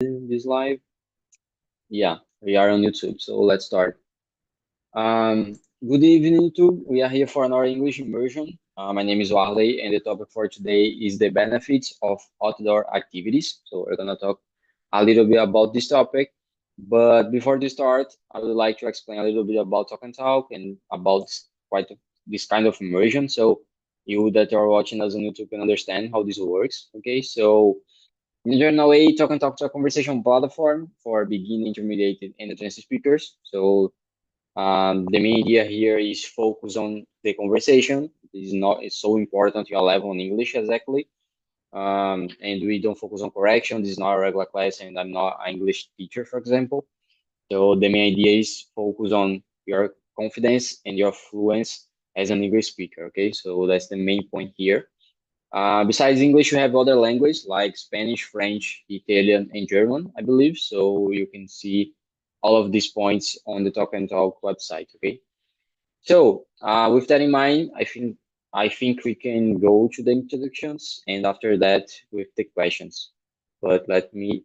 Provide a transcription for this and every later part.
this live? Yeah, we are on YouTube, so let's start. Good evening, YouTube. We are here for another English immersion. My name is Warley, and the topic for today is the benefits of outdoor activities. So we're gonna talk a little bit about this topic. But before we start, I would like to explain a little bit about Talk and Talk and about quite this kind of immersion. So you that are watching us on YouTube can understand how this works. Okay, so in a general way, Talk and Talk is a conversation platform for beginning, intermediate, and advanced speakers. So the main idea here is focus on the conversation. It's so important your level on English exactly. And we don't focus on correction. This is not a regular class, and I'm not an English teacher, for example. So the main idea is focus on your confidence and your fluence as an English speaker. Okay, so that's the main point here. Besides English, you have other languages like Spanish, French, Italian, and German, I believe. So you can see all of these points on the Talk and Talk website. Okay. So with that in mind, I think we can go to the introductions, and after that with the questions. But let me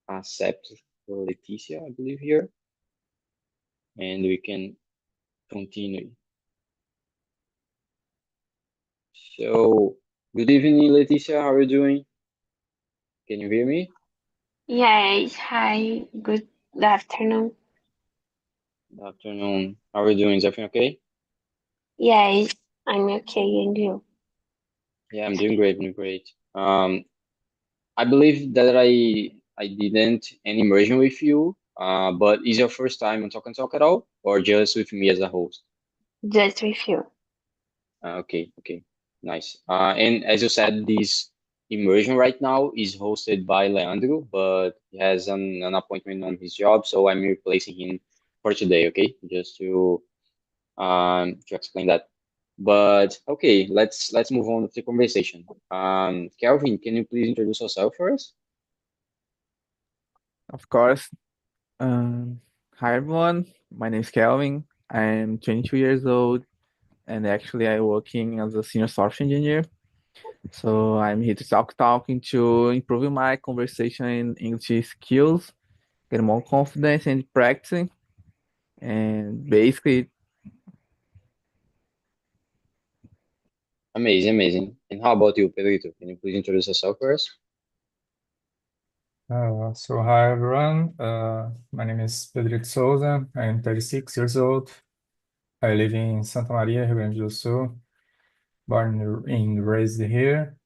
accept Leticia, I believe here, and we can continue. So good evening, Leticia. How are you doing? Can you hear me? Yes, hi, good afternoon. Good afternoon. How are you doing? Is everything okay? Yes, I'm okay, and you? Yeah, I'm doing great, doing great. I believe that I didn't any immersion with you, but is your first time on Talk and Talk at all, or just with me as a host? Just with you. Okay, okay, nice. And as you said, this immersion right now is hosted by Leandro, but he has an appointment on his job, so I'm replacing him for today. Okay, just to explain that. But okay, let's move on with the conversation. Kelvin, can you please introduce yourself first? Of course. Um, Hi everyone. My name is Kelvin. I'm 22 years old, and actually I working as a senior software engineer. So I'm here to talking to improving my conversation and English skills, get more confidence and practicing. And basically, Amazing, amazing. And how about you, Pedrito? Can you please introduce yourself first? So hi everyone. My name is Pedro Souza. I'm 36 years old. I live in Santa Maria, Rio Grande do Sul, born and raised here.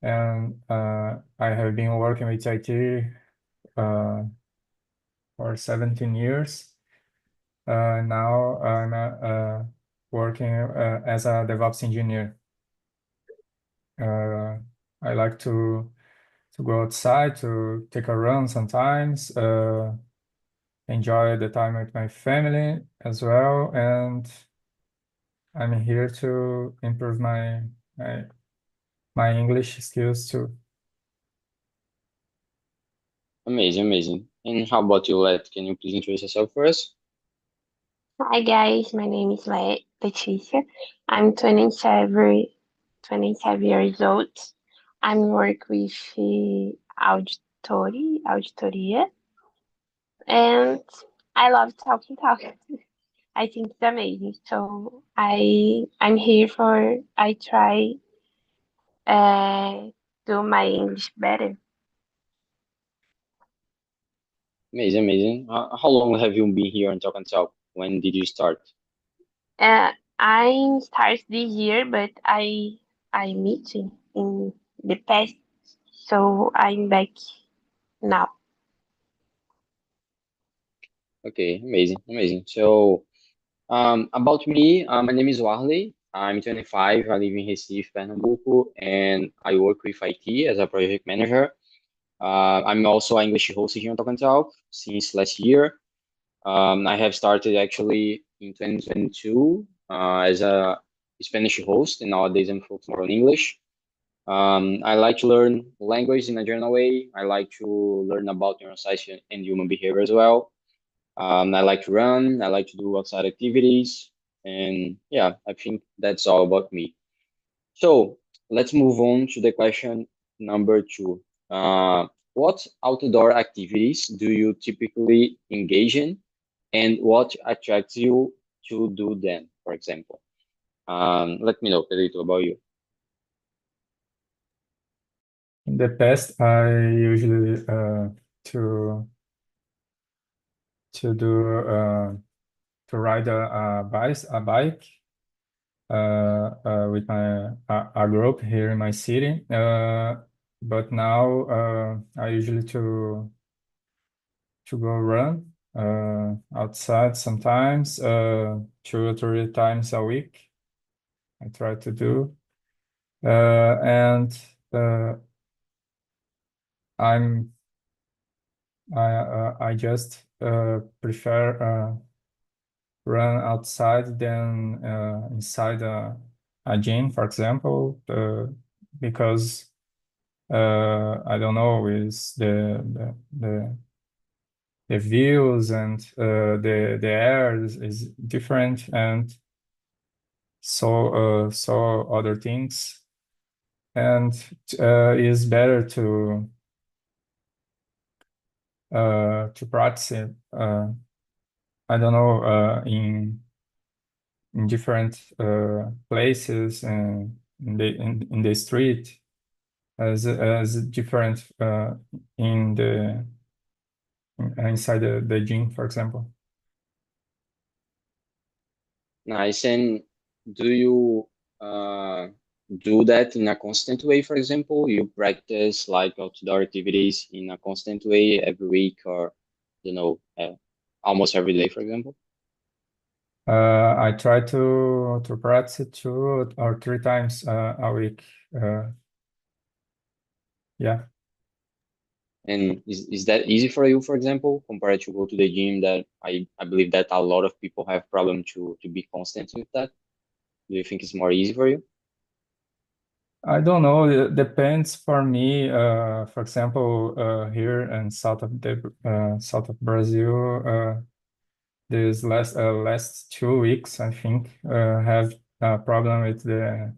And I have been working with IT uh, for 17 years. Now I'm working as a DevOps engineer. I like to go outside to take a run sometimes. Enjoy the time with my family as well, and I'm here to improve my, my English skills too. Amazing, amazing. And how about you, Let? Can you please introduce yourself first? Hi guys, my name is Leticia. I'm 27 years old. I'm work with auditoria, and I love talk. I think it's amazing. So I'm here for I try do my English better. Amazing, amazing. How long have you been here on Talk and Talk? When did you start? Uh, I start this year, but I meet in the past, so I'm back now. Okay, amazing, amazing. So, about me, my name is Warley. I'm 25. I live in Recife, Pernambuco, and I work with IT as a project manager. I'm also an English host here on Talk and Talk since last year. I have started actually in 2022 as a Spanish host, and nowadays I'm focused more on English. I like to learn language in a general way. I like to learn about neuroscience and human behavior as well. I like to run. I like to do outside activities, and yeah, I think that's all about me. So let's move on to the question number two. Uh, what outdoor activities do you typically engage in, and what attracts you to do them, for example? Let me know, Pedrito, about you. In the past, I usually to to do to ride a bike with a group here in my city. But now I usually to go run outside sometimes, 2 or 3 times a week. I try to do, and I'm I just prefer run outside than inside a gym, for example, because I don't know, is the views and the air is different, and so other things, and is better to practice it. I don't know, in different places and in the street as different in the inside the gym, for example. Nice. And do you do that in a constant way, for example? You practice like outdoor activities in a constant way every week or, almost every day, for example? I try to practice it 2 or 3 times a week. Yeah. And is that easy for you, for example, compared to go to the gym that I believe that a lot of people have problem to be constant with that? Do you think it's more easy for you? I don't know. It depends for me. For example, here in south of Brazil, this last 2 weeks, I think, have a problem with the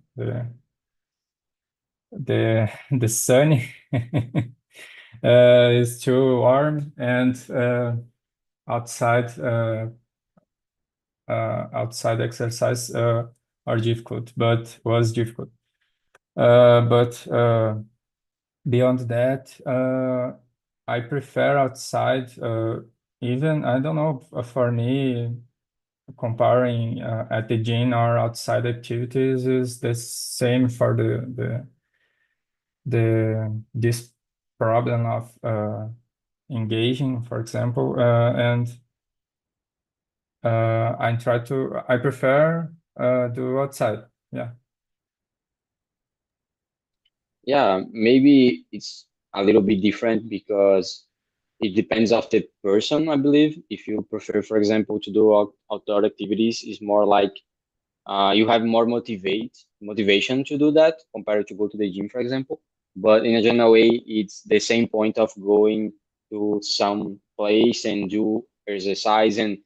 sun. It's too warm, and outside outside exercise are difficult, but was difficult. But beyond that, I prefer outside. Even I don't know, for me, comparing at the gym or outside activities is the same for this problem of engaging, for example, and I prefer do outside. Yeah. Yeah, maybe it's a little bit different because it depends of the person, I believe. If you prefer, for example, to do outdoor activities, it's more like you have more motivation to do that compared to go to the gym, for example. But in a general way, it's the same point of going to some place and do exercise in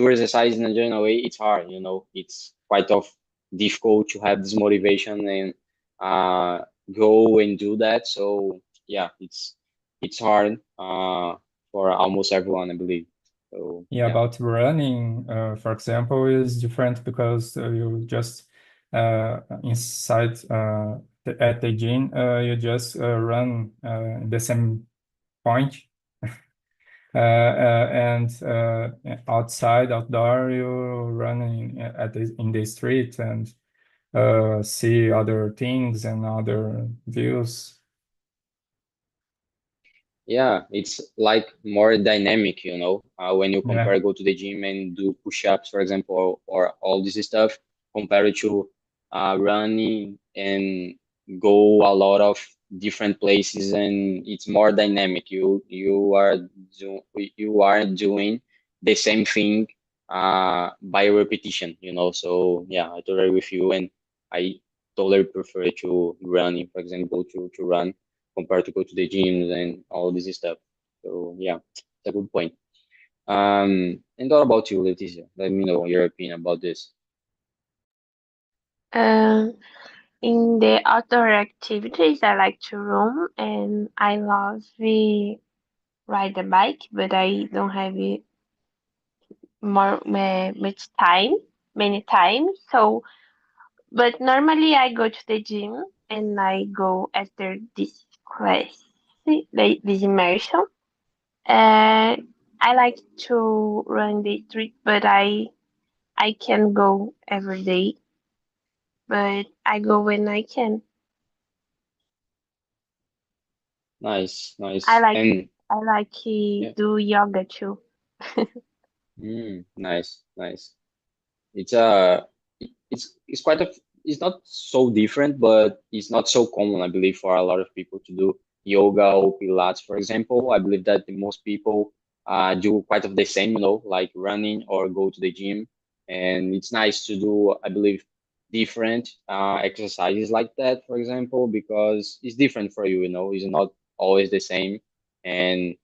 a general way. It's hard, it's quite of difficult to have this motivation and uh, go and do that. So yeah, it's hard for almost everyone, I believe. So Yeah, yeah. about running, for example, is different because you just inside at the gym, you just run the same point, and outdoor, you run in the street and see other things and other views. Yeah, it's like more dynamic, when you Yeah. compare go to the gym and do push-ups, for example, or all this stuff, compared to running and go a lot of different places, and it's more dynamic. You are doing the same thing by repetition, So yeah, I totally agree with you, and I totally prefer to running, for example, to run compared to go to the gyms and all this stuff. So yeah, it's a good point. And what about you, Leticia? Let me know your opinion about this. Um, In the outdoor activities, I like to run and I love the ride a bike, but I don't have it much time, many times. So, but normally I go to the gym and I go after this class, this immersion. Uh, I like to run the street, but I can go every day, but I go when I can. Nice, I nice. like And I like yeah, do yoga too. nice, nice. It's it's quite a it's not so different, but it's not so common, I believe, for a lot of people to do yoga or Pilates, for example. I believe that the most people do quite of the same, like running or go to the gym. And it's nice to do, I believe, different exercises like that, for example, because it's different for you, it's not always the same. And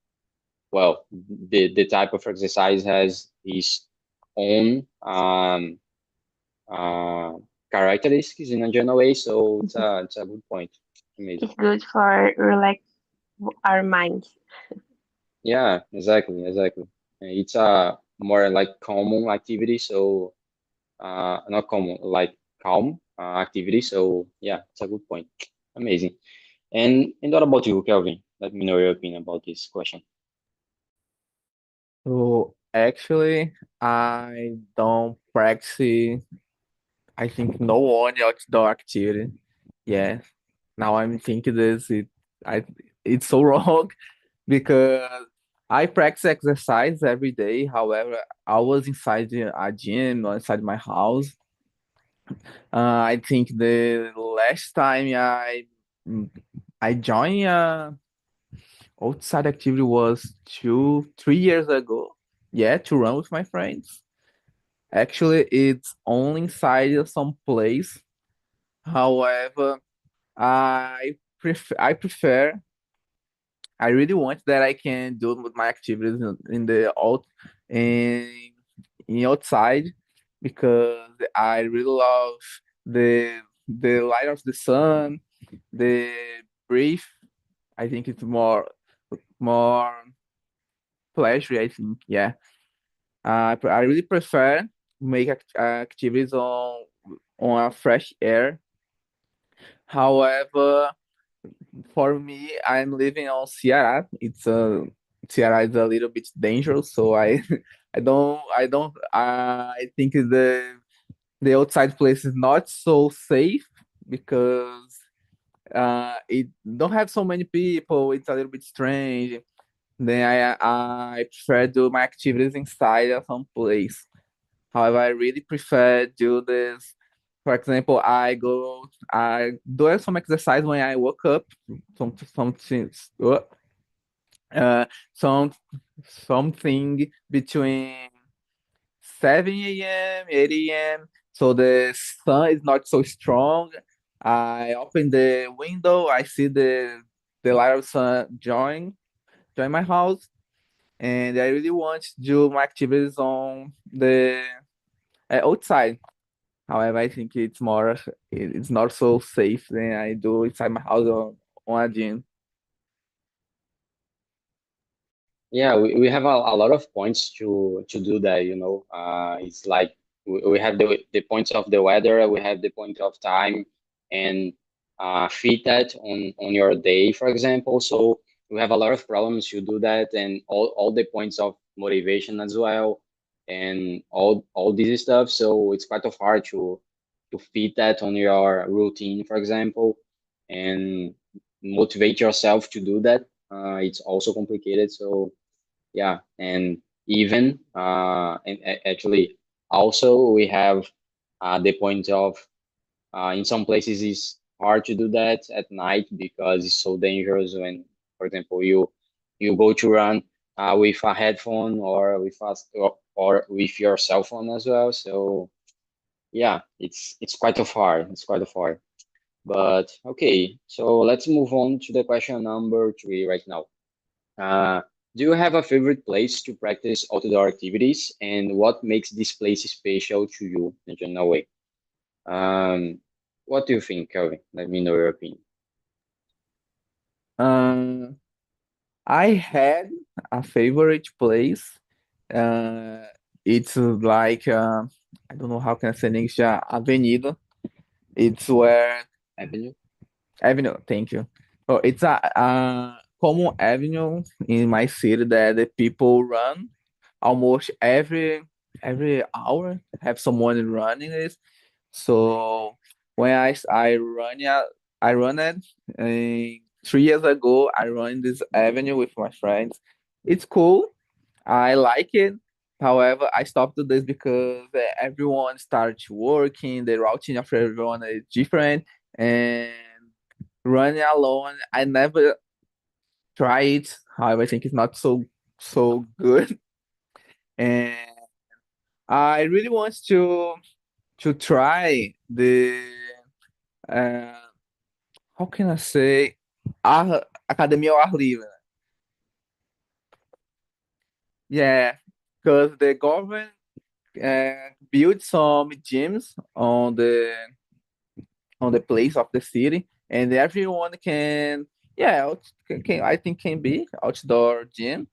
well, the type of exercise has its own uh, characteristics in a general way. So it's a good point. Amazing. It's good for relax our minds. Yeah, exactly, exactly. It's a more like common activity. So not common, like calm activity. So yeah, it's a good point. Amazing. And what about you, Kelvin? Let me know your opinion about this question. So actually, I don't practice. I think no one outdoor activity. Yeah. Now I'm thinking this. I it's so wrong because I practice exercise every day. However, I was inside a gym or inside my house. I think the last time I joined outside activity was 3 years ago. Yeah, to run with my friends. Actually, it's only inside some place. However, I prefer I really want that I can do with my activities in the in, in outside because I really love the light of the sun, the breeze. I think it's more pleasure. I think yeah. I really prefer make activities on a fresh air. However, for me, I'm living on Ceará. Ceará is a little bit dangerous, so I I think the outside place is not so safe because it don't have so many people. It's a little bit strange. Then I prefer do my activities inside of some place. However, I really prefer do this. For example, I do some exercise when I woke up, something, uh, some something between 7 a.m., 8 a.m. So the sun is not so strong. I open the window, I see the light of sun join my house, and I really want to do my activities on the outside. However, I think it's not so safe than I do inside my house on a gym. Yeah, we have a lot of points to do that. It's like we have the points of the weather, we have the point of time, and fit that on your day, for example. So we have a lot of problems to do that, and all the points of motivation as well, and all this stuff. So it's quite of hard to fit that on your routine, for example, and motivate yourself to do that. It's also complicated. So yeah, and even actually also we have the point of in some places it's hard to do that at night because it's so dangerous when, for example, you go to run with a headphone or or with your cell phone as well. So yeah, it's quite of hard. It's quite of hard. But okay, so let's move on to the question number three right now. Uh, do you have a favorite place to practice outdoor activities, and what makes this place special to you in a general way? Um, What do you think, Kelvin? Let me know your opinion. Um, I had a favorite place. Uh, it's like I don't know how can I say in English, avenida. It's where Avenue? avenue. Thank you. Oh, it's a common avenue in my city that the people run almost every hour. Have someone running this. So when I run it. 3 years ago, I run this avenue with my friends. It's cool. I like it. However, I stopped to this because everyone starts working. The routine of everyone is different, and running alone, I never try it. However, I think it's not so good, and I really want to try the uh, how can I say academia ao ar livre. Yeah, because the government built some gyms on the place of the city, and everyone can yeah I think can be outdoor gym.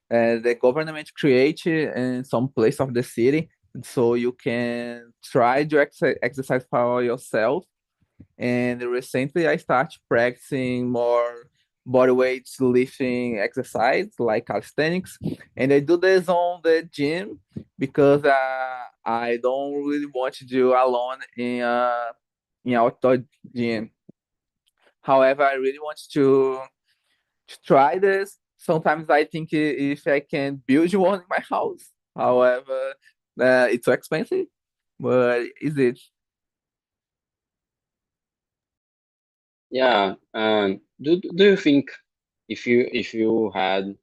The government created in some place of the city, so you can try to exercise for yourself. And recently, I started practicing more body weights lifting exercise like calisthenics, and I do this on the gym because I don't really want to do alone in outdoor gym. However, I really want to try this. Sometimes I think if I can build one in my house. However, it's so expensive, but is it? Yeah. Do you think if you had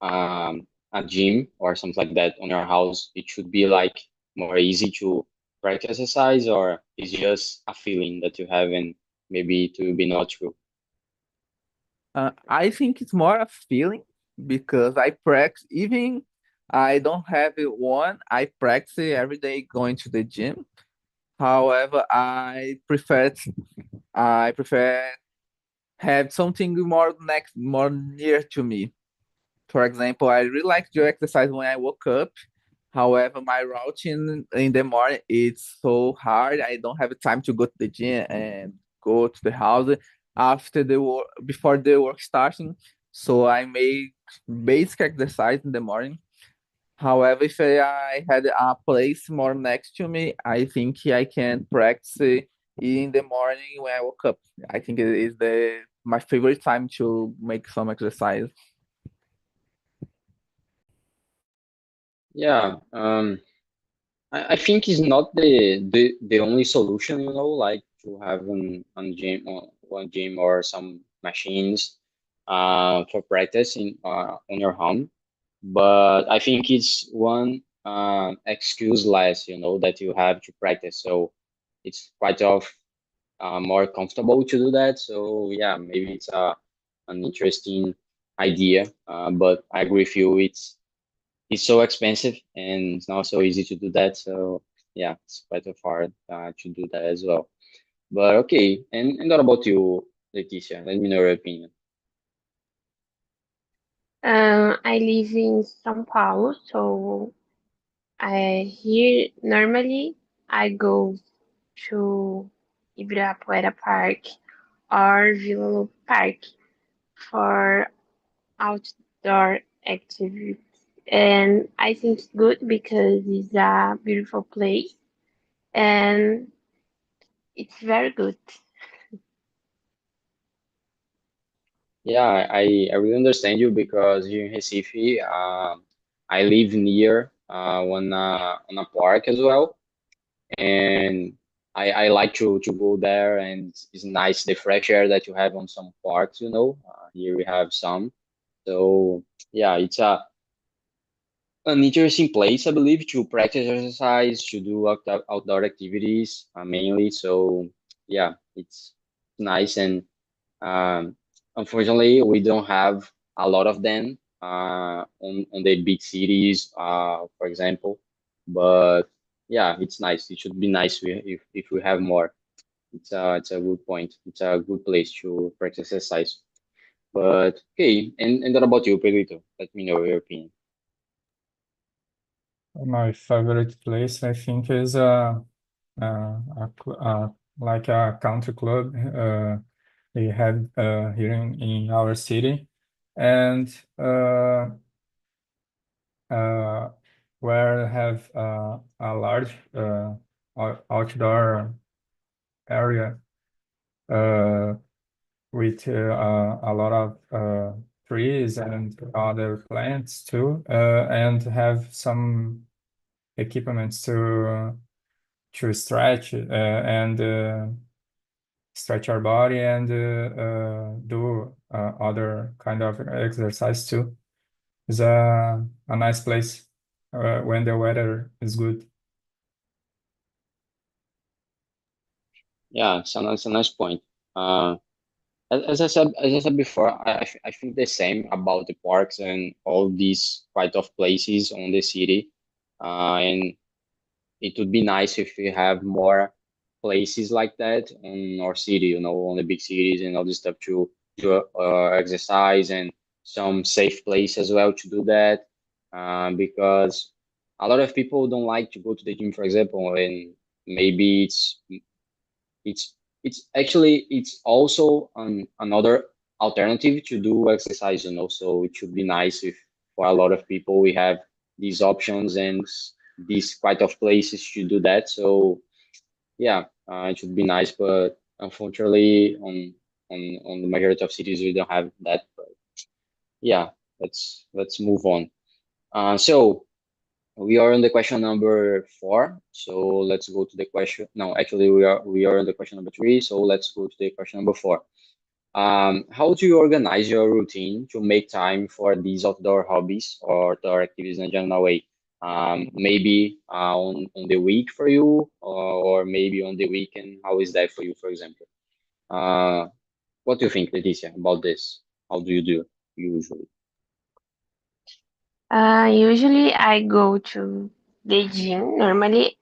a gym or something like that on your house, it should be like more easy to practice exercise, or is just a feeling that you have and maybe it will be not true? I think it's more a feeling because I practice, even I don't have it one, I practice every day going to the gym. However, I prefer have something more near to me. For example, I really like to exercise when I woke up. However, my routine in the morning is so hard. I don't have time to go to the gym and go to the house after the work before the work starting. So I make basic exercise in the morning. However, if I had a place more next to me, I think I can practice in the morning when I woke up. I think it is the my favorite time to make some exercise. Yeah. I think it's not the only solution, like to have an gym or one gym or some machines for practicing on your home. But I think it's one excuse less, that you have to practice. So it's quite of more comfortable to do that. So yeah, maybe it's an interesting idea. But I agree with you. It's so expensive and it's not so easy to do that. So yeah, it's quite of hard to do that as well. But okay, and what about you, Leticia? Let me know your opinion. I live in São Paulo, so I here normally I go to Ibirapuera Park or Vila Lobos Park for outdoor activities. And I think it's good because it's a beautiful place and it's very good. Yeah, I really understand you because here in Recife, I live near one on a park as well, and I like to go there, and it's nice the fresh air that you have on some parks. Here we have some, so yeah, it's an interesting place, I believe, to practice exercise, to do outdoor activities mainly. So yeah, it's nice, and um, unfortunately, we don't have a lot of them on the big cities, for example. But yeah, it's nice. It should be nice if we have more. It's a good point. It's a good place to practice exercise. But okay, and what about you, Pedrito? Let me know your opinion. My favorite place, I think, is like a country club they have here in our city, and uh, where have a large outdoor area uh, with a lot of trees and other plants too, and have some equipments to stretch our body and do other kind of exercise too. It's a nice place when the weather is good. Yeah, it's a nice point. Uh, as I said before, I think the same about the parks and all these kind of places on the city. And it would be nice if we have more places like that in our city, on the big cities and all this stuff to exercise, and some safe place as well to do that. Because a lot of people don't like to go to the gym, for example, and maybe it's it's also another alternative to do exercise, so it should be nice if for a lot of people we have these options and these quite of places to do that. So yeah, it should be nice, but unfortunately on the majority of cities we don't have that. But yeah, let's move on. So we are on the question number 4. So let's go to the question. No, actually, we are on the question number 3. So let's go to the question number 4. How do you organize your routine to make time for these outdoor hobbies or outdoor activities in a general way? Maybe on the week for you, or maybe on the weekend. How is that for you, for example? Uh, what do you think, Leticia, about this? How do you do usually? Usually I go to the gym. Normally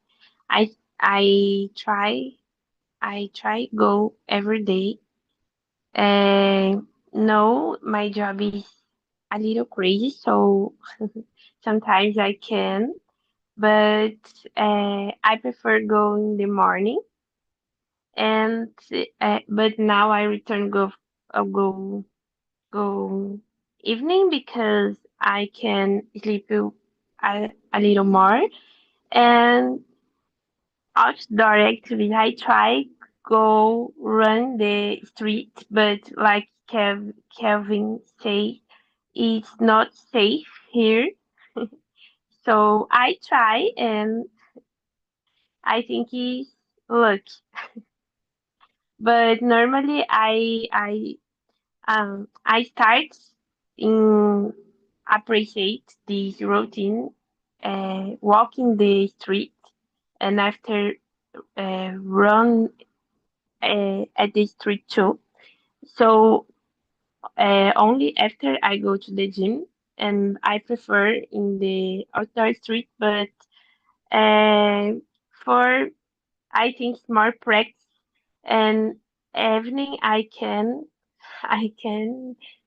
I I try go every day. No, my job is a little crazy, so sometimes I can, but I prefer go in the morning. And but now I return go go evening because I can sleep a little more. And outdoor activities, I try go run the street, but like Kelvin say, it's not safe here. So I try, and I think it's luck. But normally I start in appreciate this routine, walking the street, and after run at the street too. So only after I go to the gym, and I prefer in the outdoor street, but uh, for I think more practice, and evening I can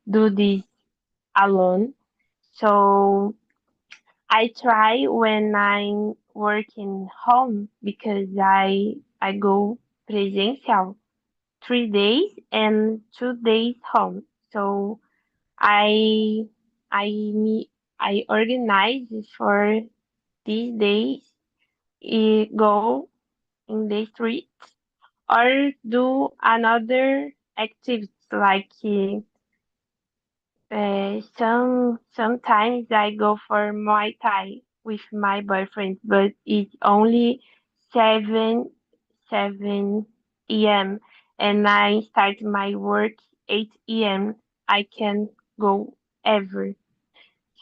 do this alone. So I try when I'm working home because I go presential 3 days and 2 days home. So I I organize for these days, go in the street or do another activities like sometimes I go for Muay Thai with my boyfriend, but it's only 7 a.m. and I start my work 8 a.m. I can go ever.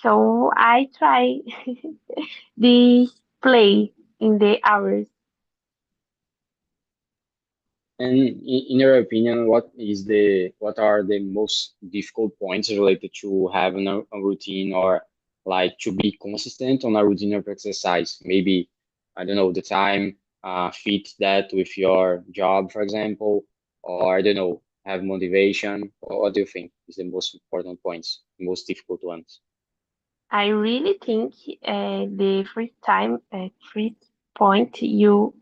So I try this play in the hours. And in your opinion, what are the most difficult points related to having a routine, or like to be consistent on a routine of exercise? Maybe I don't know, the time fit that with your job, for example, or I don't know, have motivation? Or what do you think is the most important points, the most difficult ones? I really think the first point you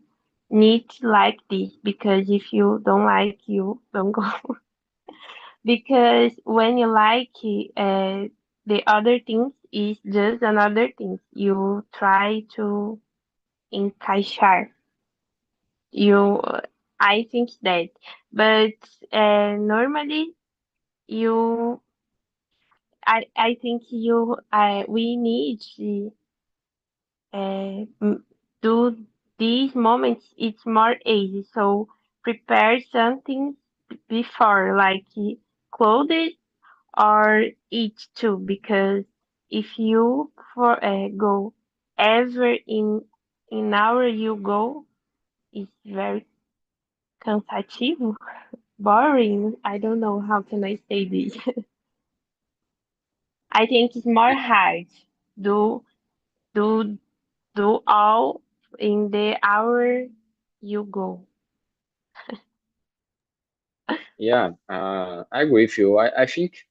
need to like this, because if you don't like, you don't go. Because when you like the other things is just another thing. You try to encaixar. You, I think that, but normally you, I think we need to do these moments. It's more easy. So prepare something before, like clothes or eat too, because if you go ever in hour you go, it's very cansativo, boring. I don't know how can I say this. I think it's more hard. Do do do all in the hour you go. Yeah, I agree with you. I think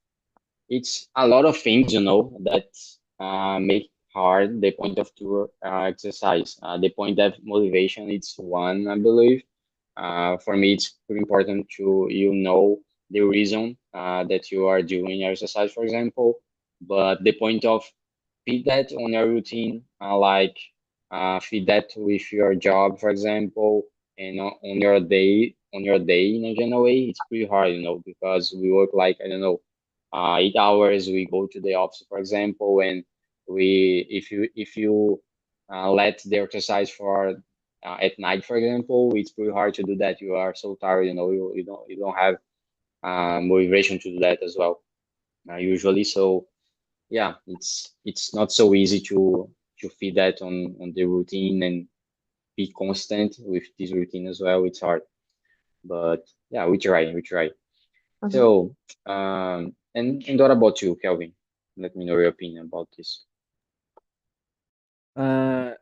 it's a lot of things, that make hard the point of tour exercise. The point of motivation, it's one, I believe. For me, it's pretty important to the reason that you are doing exercise, for example. But the point of fit that on your routine, like fit that with your job, for example, and on your day in a general way, it's pretty hard, because we work like, I don't know, 8 hours. We go to the office, for example, and if you let the exercise for at night, for example, it's pretty hard to do that. You are so tired, you don't have motivation to do that as well, usually. So yeah, it's not so easy to fit that on the routine and be constant with this routine as well. It's hard, but yeah, we try. Mhm. So and what about you, Kelvin? Let me know your opinion about this. Uh,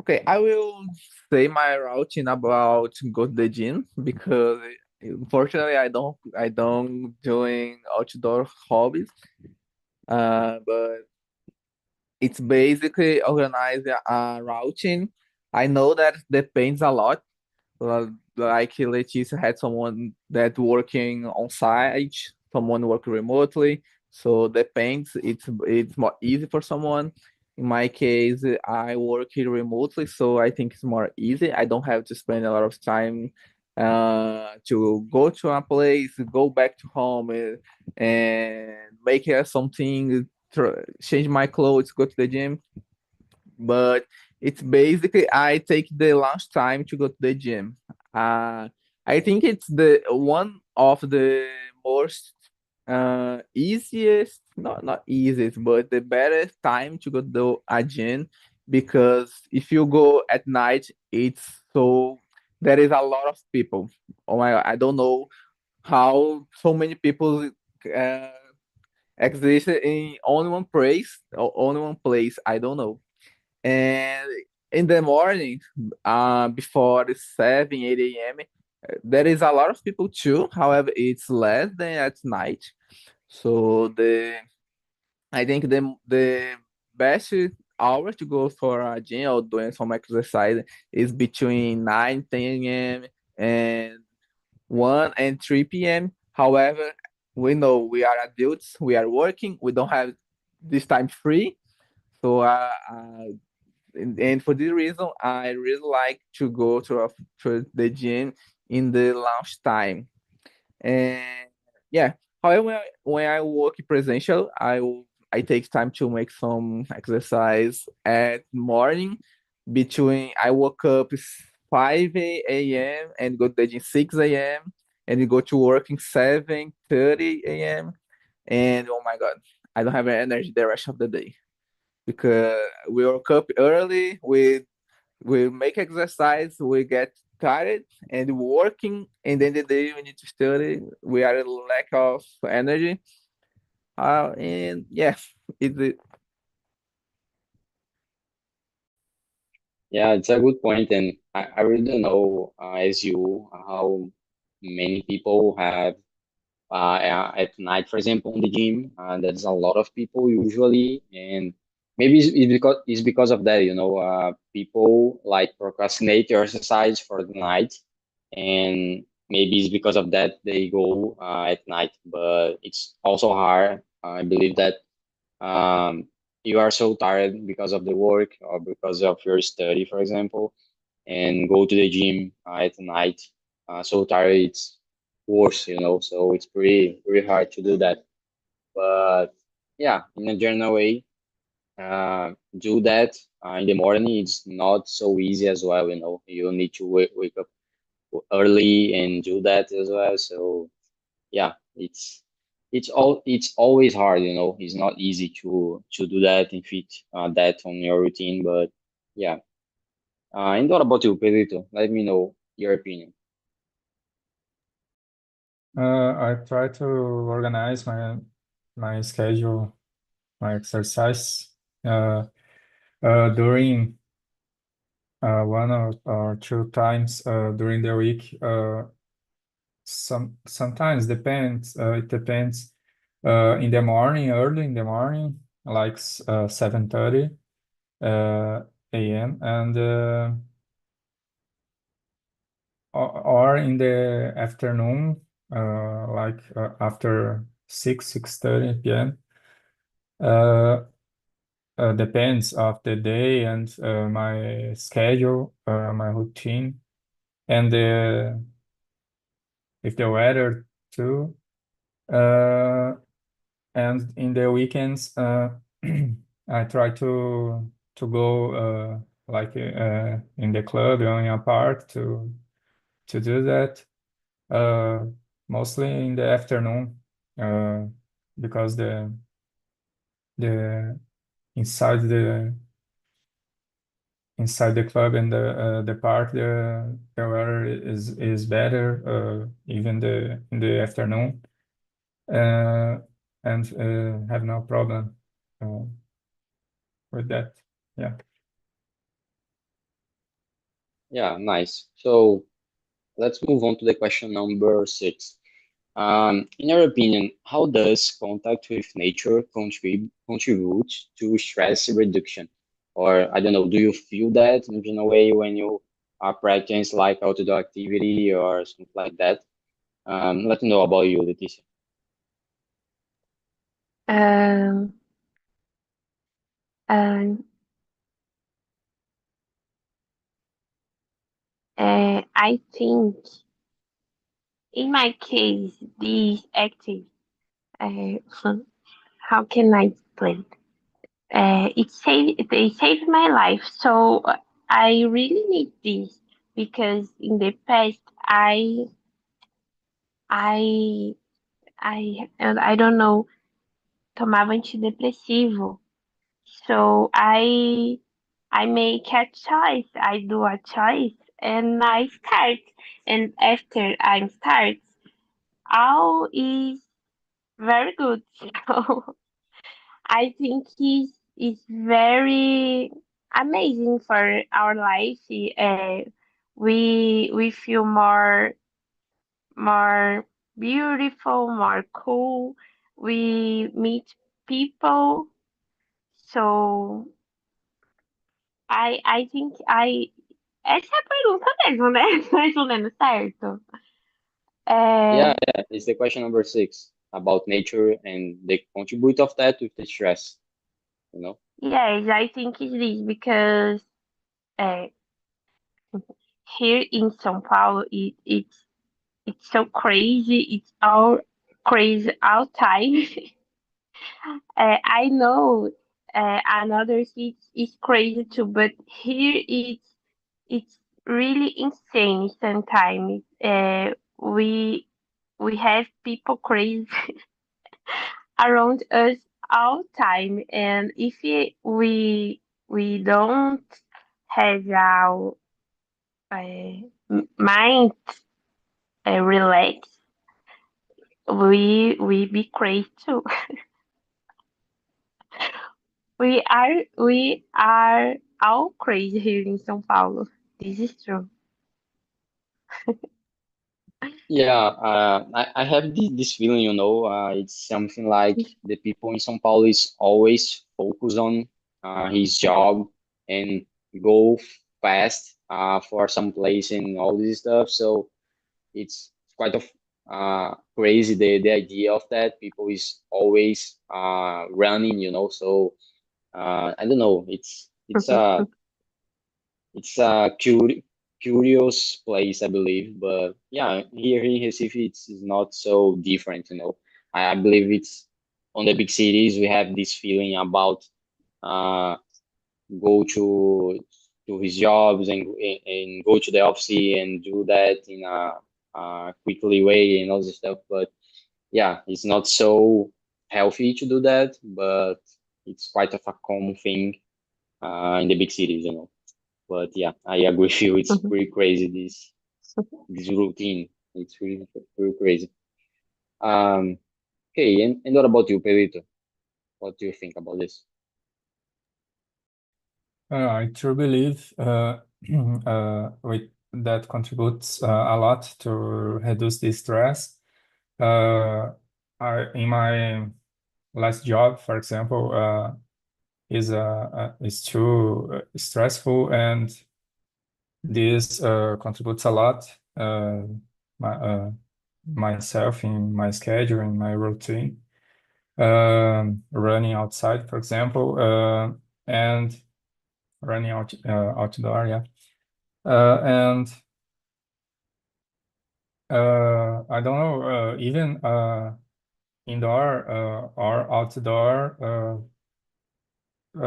okay, I will say my routine about go to the gym because unfortunately I don't doing outdoor hobbies. But it's basically organize a routine. I know that depends a lot. Like Leticia had someone that working on site, someone work remotely. So depends. It's more easy for someone. In my case, I work here remotely, so I think it's more easy. I don't have to spend a lot of time to go to a place, go back to home, and make something, change my clothes, go to the gym. But it's basically I take the lunch time to go to the gym. Uh, I think it's the one of the most easiest, not easiest, but the better time to go to a gym, because if you go at night, it's so there is a lot of people. Oh my God, I don't know how so many people uh, exist in only one place, or only one place. I don't know. And in the morning, before 7, 8 a.m., there is a lot of people too. However, it's less than at night. So I think the best hour to go for a gym or doing some exercise is between 9, 10 a.m. and 1 and 3 p.m. However, we know we are adults, we are working, we don't have this time free. So and for this reason, I really like to go to the gym in the lunch time. And yeah, however, when I work presential, I take time to make some exercise at morning. Between I woke up 5 a.m. and go to the gym 6 a.m. and you go to work in 7:30 a.m. And oh my God, I don't have any energy the rest of the day because we woke up early, we make exercise, we get tired and working, and then the day we need to study, we are a lack of energy. And yeah, it Yeah, it's a good point, and I really don't know, as you, how many people have at night, for example, in the gym. There's a lot of people usually, and maybe it's because of that. People like procrastinate their exercise for the night, and maybe it's because of that they go at night. But it's also hard. I believe that you are so tired because of the work or because of your study, for example, and go to the gym at night. So tired, it's worse, So it's pretty hard to do that. But yeah, in a general way, do that in the morning. It's not so easy as well, You need to wake up early and do that as well. So yeah, it's always hard, It's not easy to do that and fit that on your routine, but yeah. And what about you, Pedrito? Let me know your opinion. I try to organize my schedule, my exercise during one or two times during the week. Sometimes depends. It depends. In the morning, early in the morning, like 7:30 a.m. and or in the afternoon, like after 6:30 p.m. Uh, depends of the day and my schedule, my routine, and if the weather too. Uh, and in the weekends, I try to go like in the club or in a park to do that. Uh, Mostly in the afternoon, uh, because the inside the inside the club and the park, the weather is better, even the in the afternoon, uh, and have no problem uh, with that. Yeah. Yeah, nice. So let's move on to the question number 6. In your opinion, how does contact with nature contribute to stress reduction? Or I don't know, do you feel that in a way when you are practicing like outdoor activity or something like that? Let me know about you, Leticia. Um, um, I think in my case, these active, uh, how can I explain? They saved my life, so I really need this because in the past I I don't know, tomava antidepressivo. So I make a choice. I do a choice and I start. And after I start, all is very good. So I think is very amazing for our life. We feel more beautiful, more cool. We meet people. So I think essa é a pergunta mesmo, né? Tô respondendo certo. Yeah, É, yeah, it's the question number 6 about nature and the contribute of that with the stress, you know? yes, I think it's this because uh, here in São Paulo, it's so crazy. It's all crazy all time. I know another city is crazy too, but here it's really insane sometimes. We have people crazy around us all time, and if we don't have our mind relaxed, we be crazy too. We are all crazy here in São Paulo. This is true. Yeah, I have this feeling, it's something like the people in São Paulo is always focused on his job and go fast for some place and all this stuff. So it's quite of crazy the idea of that. People is always running, So I don't know. It's a curious place, I believe. But yeah, here in Recife, it's not so different, I believe it's on the big cities we have this feeling about uh, go to his jobs and go to the office and do that in a quickly way and all this stuff. But yeah, it's not so healthy to do that, but it's quite of a common thing in the big cities. But yeah, I agree with you. It's pretty crazy this routine. It's really pretty crazy. Um, okay, and what about you, Pedrito? What do you think about this? I truly believe that contributes a lot to reduce the stress. In my last job, for example, is too stressful, and this contributes a lot my, myself in my schedule, in my routine. Running outside, for example, and running outdoor, yeah. And I don't know, even indoor or outdoor,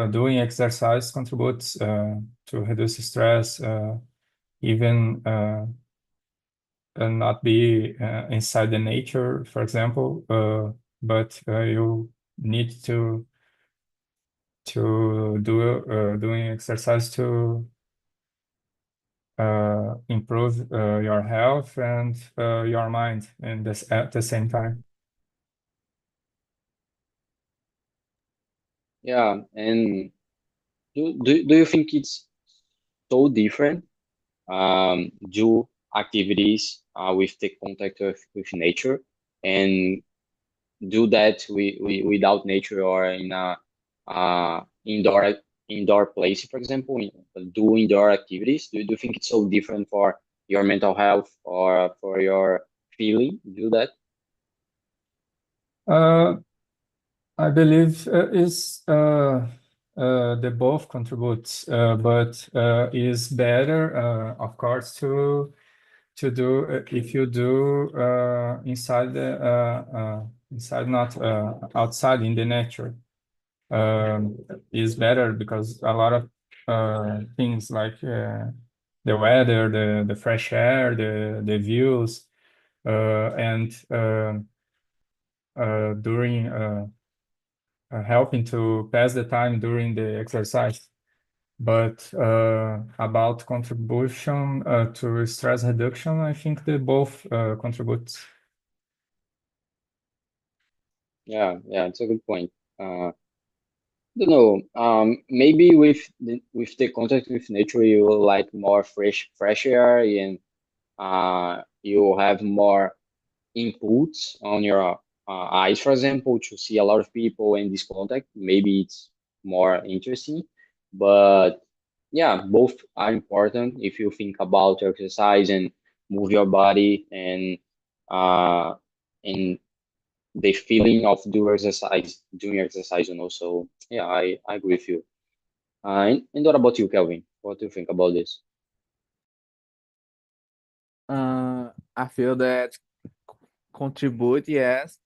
doing exercise contributes to reduce stress, even not be inside the nature, for example, but you need to doing exercise to improve your health and your mind at the same time. Yeah, and do you think it's so different do activities with the contact with nature and do that without nature or in a indoor place, for example, do indoor activities? Do you think it's so different for your mental health or for your feeling? Do that? I believe is the both contributes, but is better, of course, to do if you do inside inside, not outside in the nature. Is better because a lot of things like the weather, the fresh air, the views, and during helping to pass the time during the exercise. But about contribution to stress reduction, I think they both contribute. Yeah, it's a good point. Don't know. Maybe with the contact with nature, you will like more fresh air and you will have more inputs on your eyes, for example, to see a lot of people in this contact. Maybe it's more interesting, but yeah, both are important if you think about exercise and move your body uh, and the feeling of doing exercise. So yeah, I agree with you. And what about you, Kelvin? What do you think about this? I feel that contribute, yes,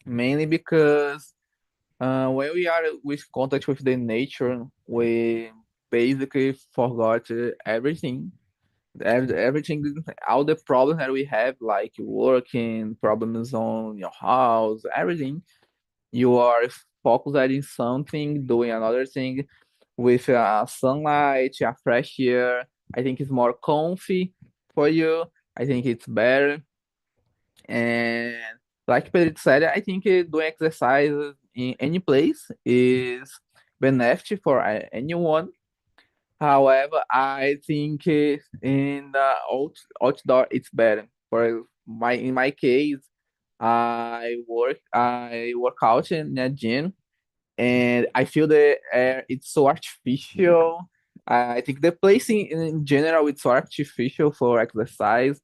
mainly because when we are with contact with the nature, we basically forgot everything. Everything, all the problems that we have, like working, problems on your house, everything. You are focused in something, doing another thing with sunlight, fresh air. I think it's more comfy for you. I think it's better. And like Pedro said, I think doing exercise in any place is beneficial for anyone. However, I think in the outdoor it's better. In my case, I work out in a gym, and I feel the air it's so artificial. I think the place in general it's so artificial for exercise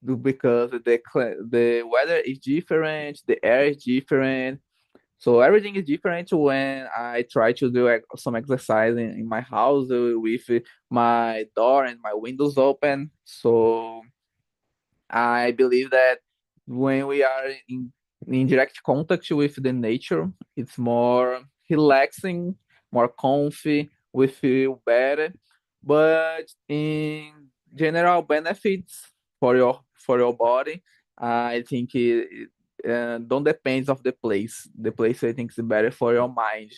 because the weather is different, the air is different, so everything is different when I try to do some exercise in my house with my door and my windows open. So I believe that when we are in direct contact with the nature, it's more relaxing, more comfy, we feel better. But in general benefits for your body, I think it don't depends of the place. The place I think is better for your mind.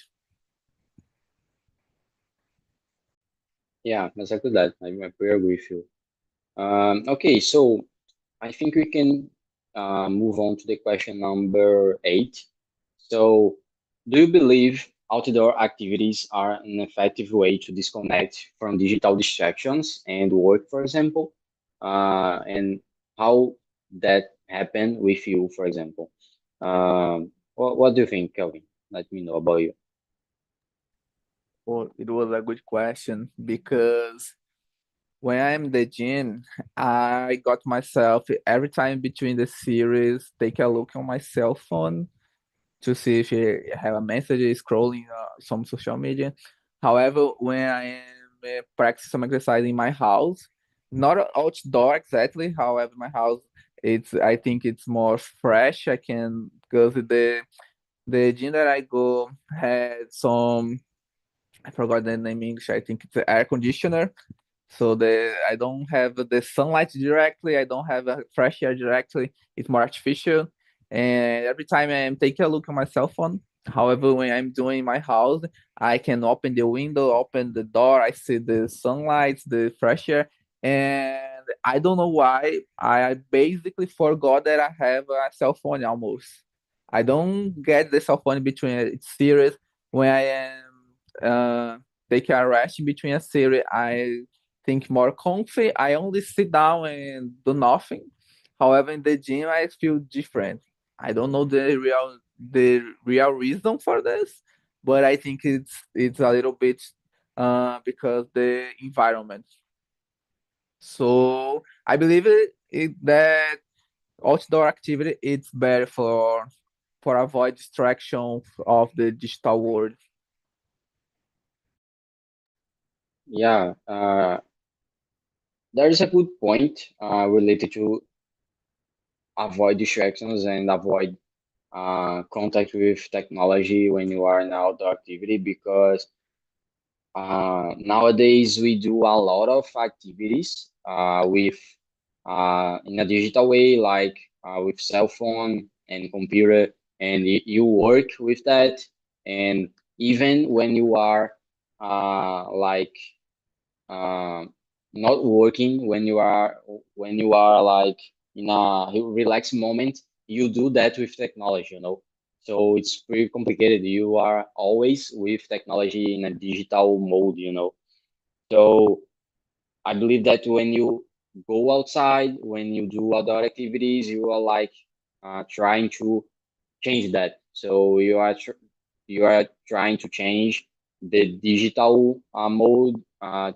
Yeah, exactly that. I pretty agree with you. Okay, so I think we can move on to the question number 8. So, do you believe outdoor activities are an effective way to disconnect from digital distractions and work, for example? And how that happened with you, for example? What do you think, Kelvin? Let me know about you. Well, it was a good question because when I'm in the gym, I got myself every time between the series, take a look on my cell phone to see if I have a message scrolling some social media. However, when I am practicing some exercise in my house, not outdoor exactly, however, my house, it's I think it's more fresh. I can because the gym that I go had some I forgot the name in English. I think it's an air conditioner, so I don't have the sunlight directly. I don't have a fresh air directly. It's more artificial. And every time I'm taking a look at my cell phone, however, when I'm doing my house, I can open the window, open the door. I see the sunlight, the fresh air, and I don't know why. I basically forgot that I have a cell phone almost. I don't get the cell phone between it's serious when I am taking a rest in between a series. I think more comfy. I only sit down and do nothing. However, in the gym, I feel different. I don't know the real reason for this, but I think it's a little bit because the environment. So I believe that outdoor activity it's better for avoid distraction of the digital world. Yeah, there is a good point related to avoid distractions and avoid contact with technology when you are in outdoor activity because nowadays we do a lot of activities with in a digital way, like with cell phone and computer, and you work with that, and even when you are like uh, not working, when you are like in a relaxed moment, you do that with technology, you know. So it's pretty complicated. You are always with technology in a digital mode, you know. So I believe that when you go outside, when you do outdoor activities, you are like trying to change that. So you are trying to change the digital mode,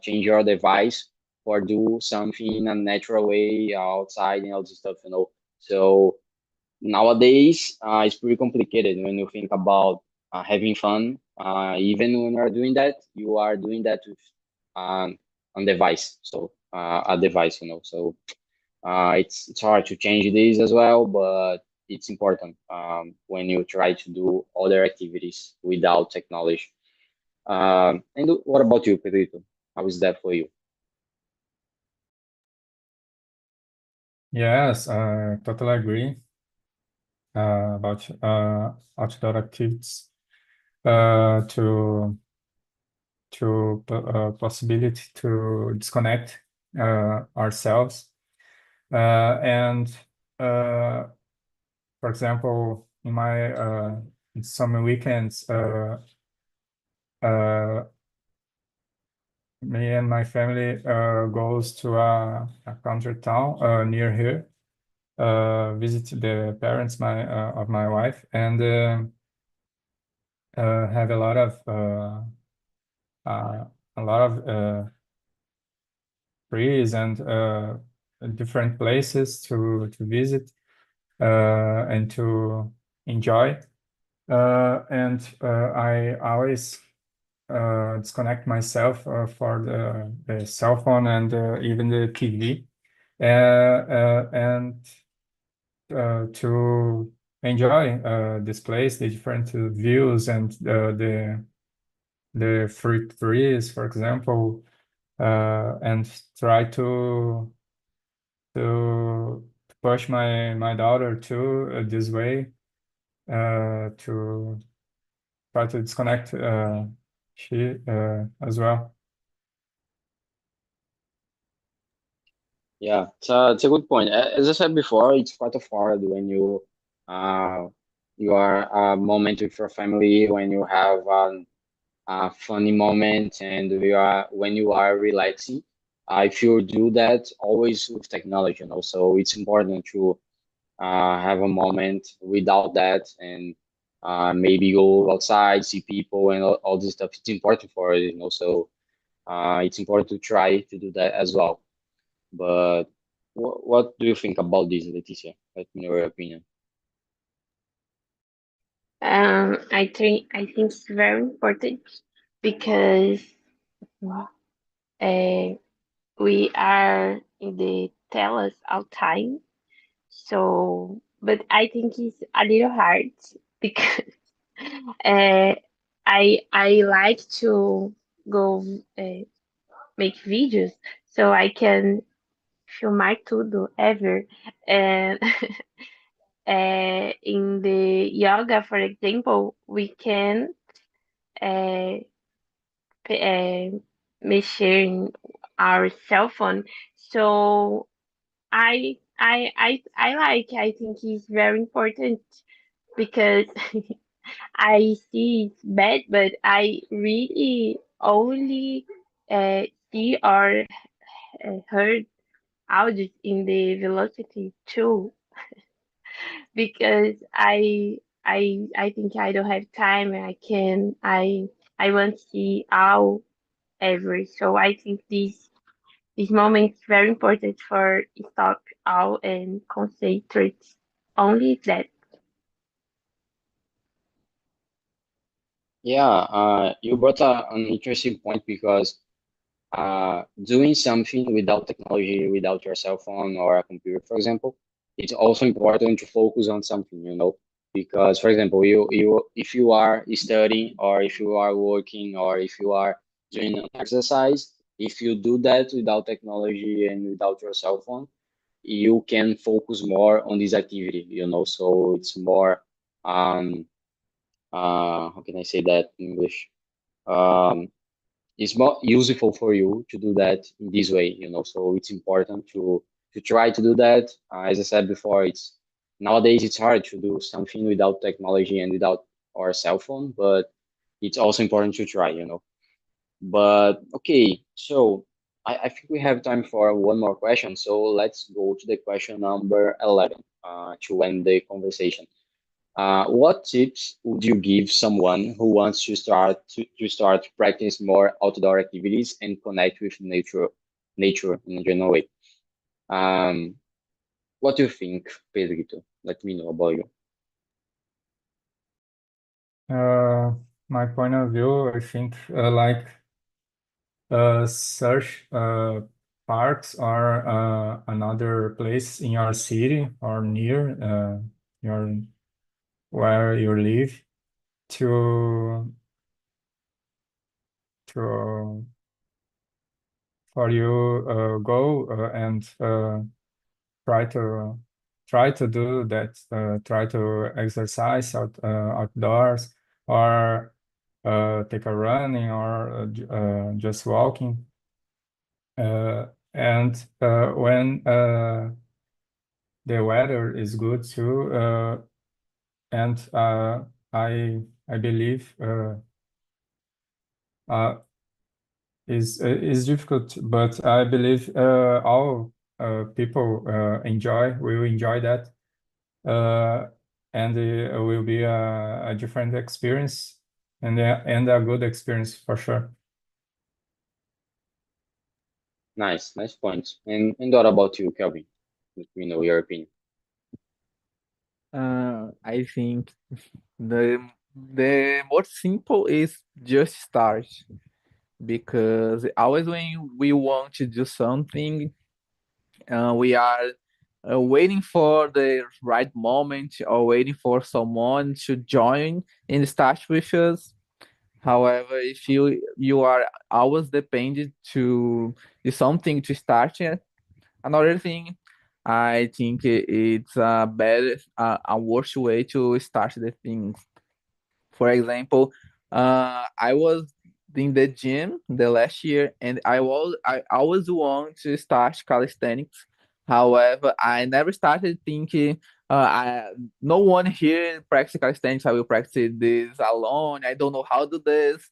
change your device or do something in a natural way outside and all this stuff, you know. So nowadays, it's pretty complicated when you think about having fun. Even when you're doing that, you are doing that with on device, so a device, you know. So it's hard to change this as well, but it's important when you try to do other activities without technology. And what about you, Pedrito? How is that for you? Yes, I totally agree about outdoor activities to possibility to disconnect ourselves and for example, in my summer weekends, uh, me and my family goes to a country town near here, visit the parents of my wife, and have a lot of trees and different places to visit and to enjoy. And I always disconnect myself for the cell phone and even the TV, and to enjoy this place, the different views and the fruit trees, for example, and try to push my daughter to this way to try to disconnect she as well. Yeah, it's a good point. As I said before, it's quite of hard when you are a moment with your family, when you have a funny moment, and when you are relaxing. If you do that always with technology, so it's important to have a moment without that, and maybe go outside, see people, and all this stuff. It's important for it, so it's important to try to do that as well. But what do you think about this, Leticia? Let me know your opinion. I think it's very important because uh, we are in the teles all time. So, but I think it's a little hard because uh, I like to go make videos so I can filmar tudo ever. And in the yoga, for example, we can uh, mexer in our cell phone. So I think it's very important because I see it's bad, but I really only see or heard audios in the velocity too because I think I don't have time. I want to see all ever. So I think this moment is very important for stop all and concentrate only that. Yeah, you brought an interesting point because doing something without technology, without your cell phone or a computer, for example, it's also important to focus on something, because, for example, if you are studying or if you are working or if you are doing an exercise, if you do that without technology and without your cell phone, you can focus more on this activity, so it's more, how can I say that in English? Um, it's more useful for you to do that in this way, so it's important to try to do that. As I said before, it's nowadays it's hard to do something without technology and without our cell phone, but it's also important to try, but okay, so I think we have time for one more question, so let's go to the question number 11 to end the conversation. What tips would you give someone who wants to start practice more outdoor activities and connect with nature in a general way? Um, what do you think, Pedrito? Let me know about you. My point of view, I think like search parks or another place in your city or near your where you live to to for you go and try to do that, try to exercise outdoors or take a running or just walking. And when the weather is good too, and I believe uh, is difficult, but I believe all people will enjoy that, and it will be a different experience and a good experience for sure. Nice points. And what about you, Kelvin? Let me know your opinion. I think the most simple is just start, because always when we want to do something, we are waiting for the right moment or waiting for someone to join and start with us. However, if you are always dependent to something to start it, another thing, I think it's a better, a worse way to start the things. For example, I was in the gym the last year, and I always want to start calisthenics. However, I never started thinking. No one here practice calisthenics. I will practice this alone. I don't know how to do this,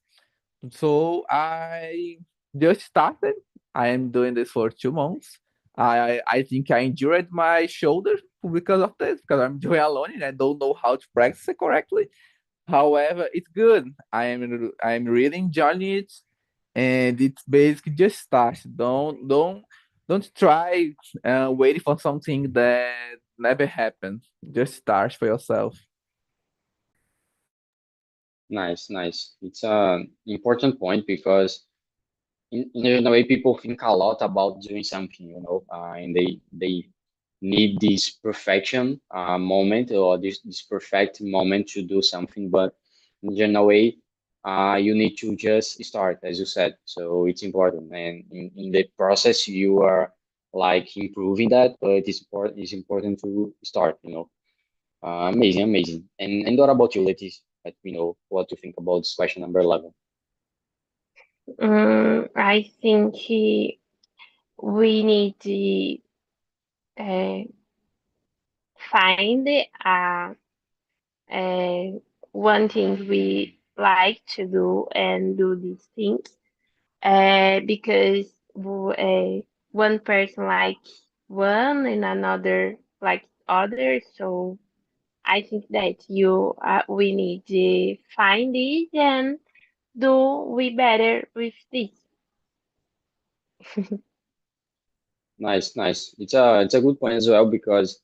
so I just started. I am doing this for 2 months. I think I injured my shoulder because of this, because I'm doing alone and I don't know how to practice it correctly. However, it's good. I'm really enjoying it, and it's basically just start. Don't try waiting for something that never happened. Just start for yourself. Nice. It's an important point because in a way people think a lot about doing something, and they need this perfection moment or this perfect moment to do something, but in general way, you need to just start, as you said. So it's important, and in the process you are like improving that, but it's important to start. Amazing. And what about you, Letty? Let me know what you think about this question number 11. I think we need to uh, find uh, one thing we like to do and do these things. Because one person likes one and another likes other. So I think that we need to find it and do we better with this. Nice. It's a good point as well because,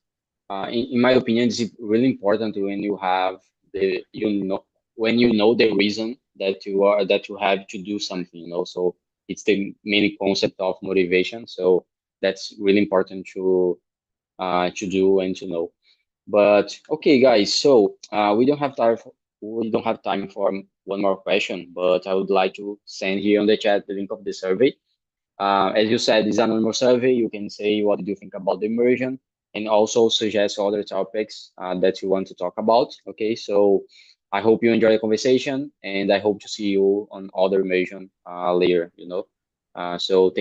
in my opinion, it's really important when you have the when you know the reason that you have to do something. So it's the main concept of motivation. So that's really important to do and to know. But okay, guys. So we don't have time for one more question, but I would like to send here on the chat the link of the survey. As you said, it's an anonymous survey. You can say what do you think about the immersion and also suggest other topics that you want to talk about. Okay, so I hope you enjoy the conversation and I hope to see you on other immersion later. So thank